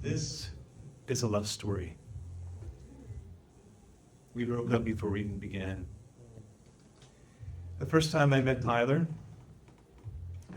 This is a love story. We broke up before we even began. The first time I met Tyler,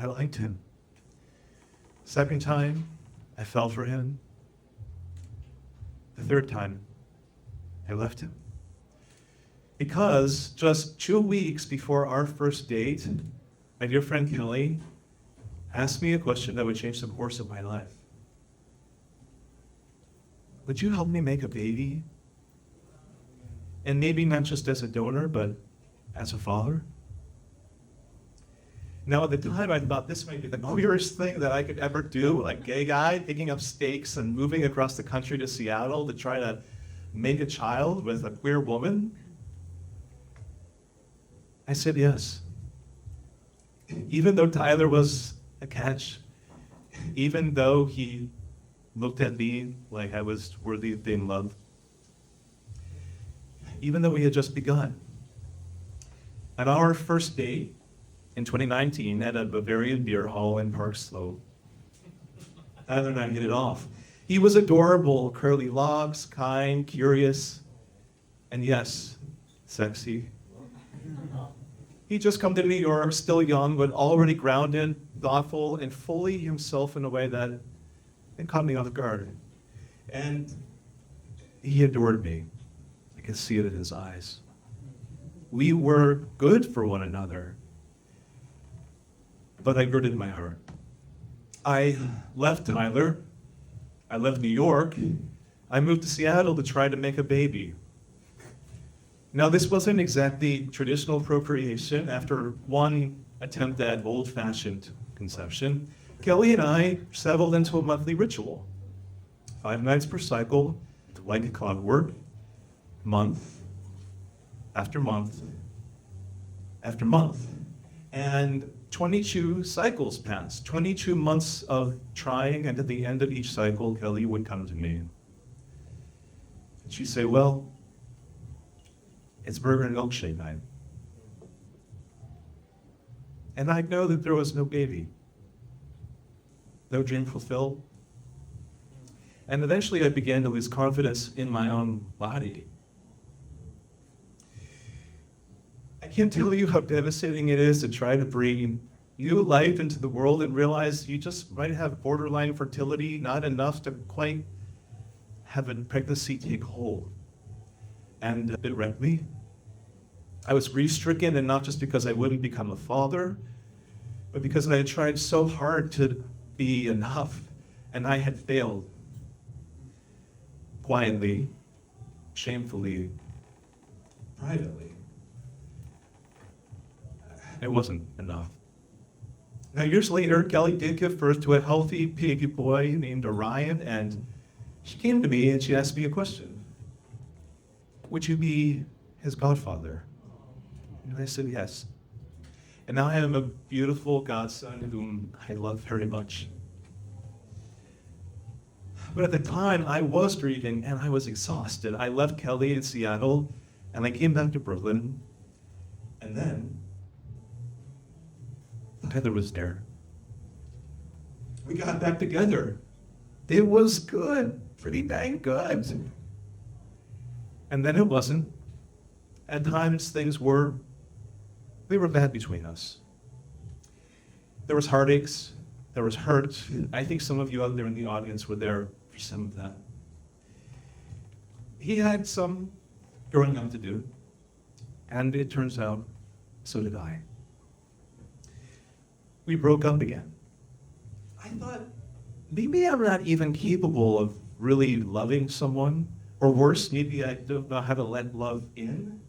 I liked him. Second time, I fell for him. The third time, I left him. Because just 2 weeks before our first date, my dear friend Kelly asked me a question that would change the course of my life. Would you help me make a baby? And maybe not just as a donor, but as a father? Now, at the time, I thought this might be the weirdest thing that I could ever do, like gay guy picking up stakes and moving across the country to Seattle to try to make a child with a queer woman. I said yes. Even though Tyler was a catch, even though he looked at me like I was worthy of being loved, even though we had just begun. At our first date in 2019 at a Bavarian beer hall in Park Sloth, Tyler and I hit it off. He was adorable, curly locks, kind, curious, and yes, sexy. He'd just come to New York, still young, but already grounded, thoughtful, and fully himself in a way that it caught me off guard. And he adored me. I could see it in his eyes. We were good for one another. But I girded my heart. I left Tyler. I left New York. I moved to Seattle to try to make a baby. Now, this wasn't exactly traditional procreation. After one attempt at old-fashioned conception, Kelly and I settled into a monthly ritual. 5 nights per cycle, like clockwork, month after month after month. And 22 cycles passed, 22 months of trying, and at the end of each cycle, Kelly would come to me. And she'd say, well, it's burger and milkshake night. And I'd know that there was no baby, no dream fulfilled. And eventually I began to lose confidence in my own body. I can't tell you how devastating it is to try to breathe new life into the world and realize you just might have borderline fertility, not enough to quite have a pregnancy take hold. And it wrecked me. I was grief-stricken, and not just because I wouldn't become a father, but because I had tried so hard to be enough, and I had failed. Quietly, shamefully, privately. It wasn't enough. Now, years later, Kelly did give birth to a healthy baby boy named Orion, and she came to me and she asked me a question. Would you be his godfather? And I said yes. And now I have a beautiful godson whom I love very much. But at the time, I was grieving and I was exhausted. I left Kelly in Seattle and I came back to Brooklyn. And then Tyler was there. We got back together. It was good, pretty dang good. And then it wasn't. At times things were bad between us. There was heartaches, there was hurt. I think some of you out there in the audience were there for some of that. He had some growing up to do, and it turns out, so did I. We broke up again. I thought, maybe I'm not even capable of really loving someone, or worse, maybe I don't know how to let love in.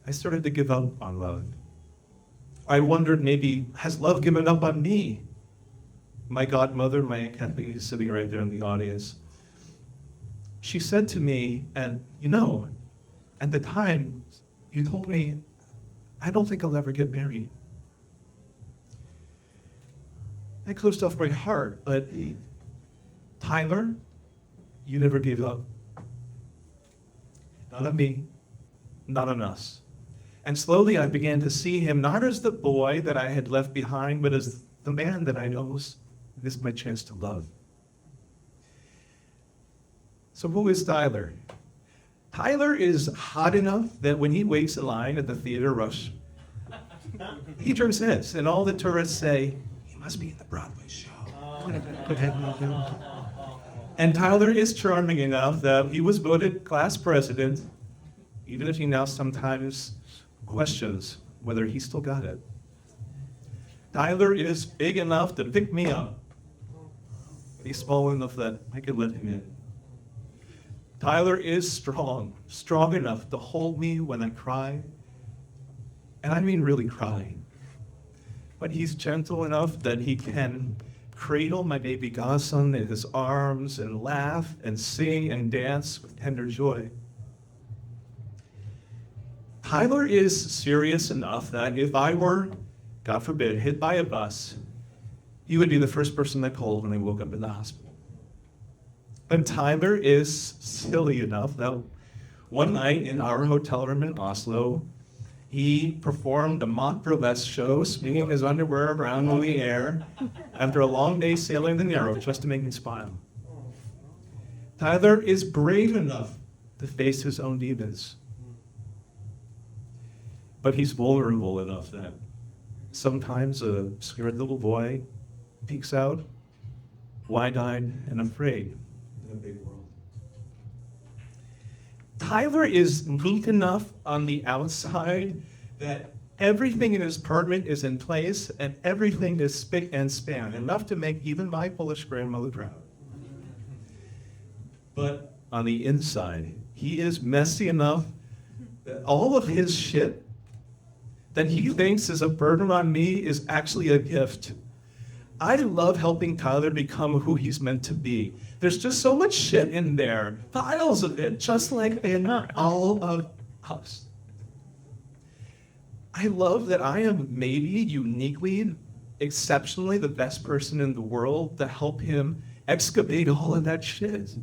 I started to give up on love. I wondered, maybe, has love given up on me? My godmother, my Aunt Kathleen, is sitting right there in the audience. She said to me, and at the time, you told me, I don't think I'll ever get married. I closed off my heart, but Tyler, you never gave up. Not on me, not on us. And slowly I began to see him not as the boy that I had left behind, but as the man that I know this is my chance to love. So who is Tyler? Tyler is hot enough that when he waits in line at the theater rush, he turns heads, and all the tourists say, he must be in the Broadway show. And Tyler is charming enough that he was voted class president, even if he now sometimes questions whether he still got it. Tyler is big enough to pick me up. He's small enough that I could let him in. Tyler is strong enough to hold me when I cry, and I mean really cry. But he's gentle enough that he can cradle my baby godson in his arms and laugh and sing and dance with tender joy. Tyler is serious enough that if I were, God forbid, hit by a bus, he would be the first person I called when I woke up in the hospital. And Tyler is silly enough that one night in our hotel room in Oslo, he performed a mock burlesque show, swinging his underwear around in the air after a long day sailing the Narrow just to make me smile. Tyler is brave enough to face his own demons. But he's vulnerable enough that sometimes a scared little boy peeks out, wide-eyed and afraid in a big world. Tyler is neat enough on the outside that everything in his apartment is in place and everything is spick and span, enough to make even my Polish grandmother proud. But on the inside, he is messy enough that all of his shit that he thinks is a burden on me is actually a gift. I love helping Tyler become who he's meant to be. There's just so much shit in there, piles of it, just like in all of us. I love that I am maybe uniquely, exceptionally the best person in the world to help him excavate all of that shit.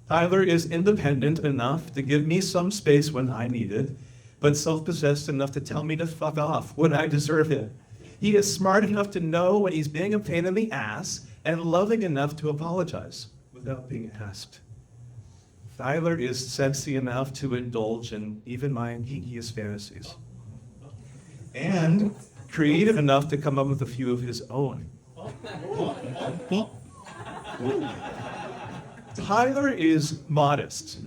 Tyler is independent enough to give me some space when I need it, but self-possessed enough to tell me to fuck off when I deserve it. He is smart enough to know when he's being a pain in the ass and loving enough to apologize without being asked. Tyler is sexy enough to indulge in even my geekiest fantasies. And creative enough to come up with a few of his own. Tyler is modest.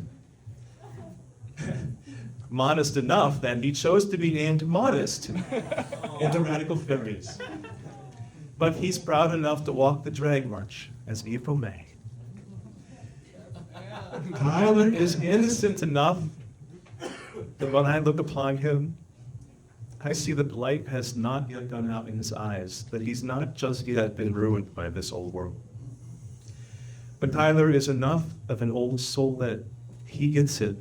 Modest enough that he chose to be named Modest in the Radical Fairies. But he's proud enough to walk the drag march as an April May. Tyler is innocent enough that when I look upon him, I see that light has not yet gone out in his eyes, that he's not just yet been ruined by this old world. But Tyler is enough of an old soul that he gets it.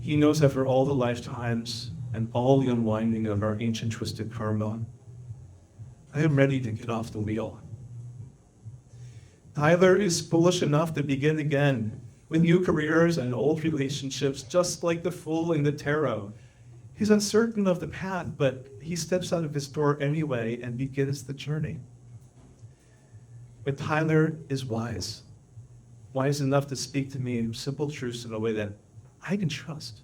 He knows after all the lifetimes and all the unwinding of our ancient twisted karma, I am ready to get off the wheel. Tyler is foolish enough to begin again with new careers and old relationships, just like the fool in the tarot. He's uncertain of the path, but he steps out of his door anyway and begins the journey. But Tyler is wise enough to speak to me in simple truths in a way that I can trust.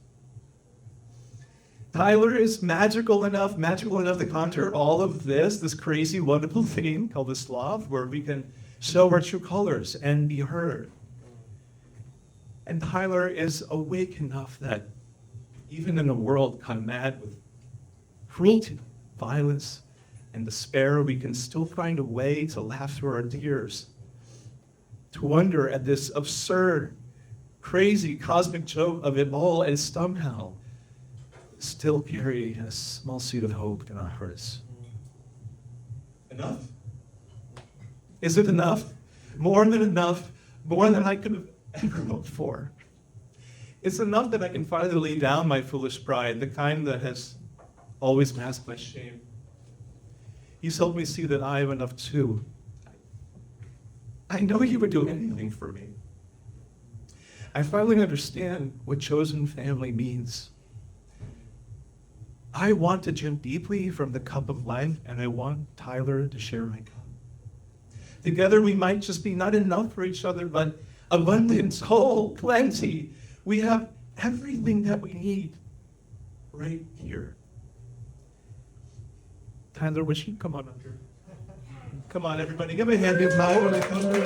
Tyler is magical enough to conquer all of this crazy, wonderful thing called the Sloth, where we can show our true colors and be heard. And Tyler is awake enough that even in a world kind of mad with cruelty, violence, and despair, we can still find a way to laugh through our tears, to wonder at this absurd, crazy cosmic joke of it all, and somehow still carry a small seed of hope in our hearts. Enough? Is it enough? More than enough, more than I could have ever hoped for. It's enough that I can finally lay down my foolish pride, the kind that has always masked my shame. He's helped me see that I have enough too. I know he would do anything for me. I finally understand what chosen family means. I want to drink deeply from the cup of life, and I want Tyler to share my cup. Together we might just be not enough for each other, but abundance, whole, plenty. We have everything that we need right here. Tyler, wish you come on up here. Come on, everybody, give a hand to Tyler when I come over.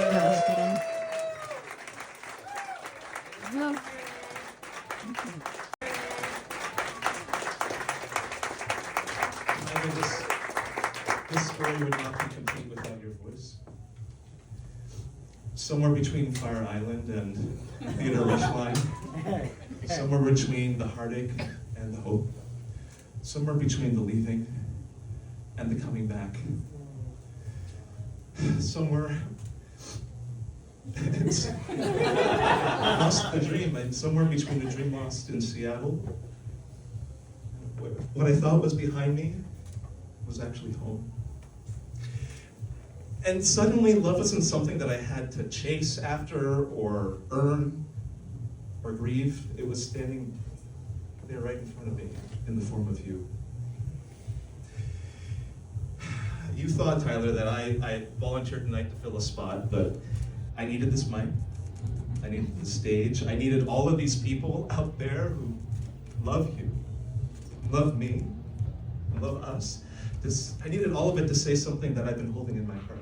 This story would not be complete without your voice. Somewhere between Fire Island and Theodore Ridgeline, somewhere between the heartache and the hope, somewhere between the leaving and the coming back, somewhere it's lost the dream, and somewhere between the dream lost in Seattle, what I thought was behind me was actually home. And suddenly love wasn't something that I had to chase after or earn or grieve. It was standing there right in front of me in the form of you. You thought, Tyler, that I volunteered tonight to fill a spot, but I needed this mic. I needed the stage. I needed all of these people out there who love you, love me, love us. I needed all of it to say something that I've been holding in my heart.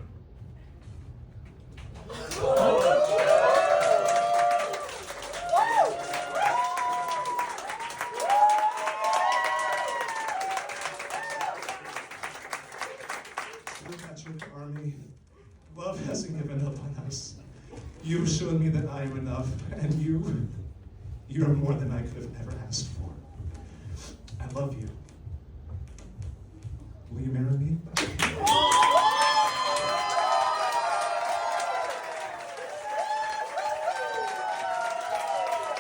The Patrick Army, love hasn't given up on us. You've shown me that I am enough, and you're more than I could have ever asked for. I love you. Will you marry me?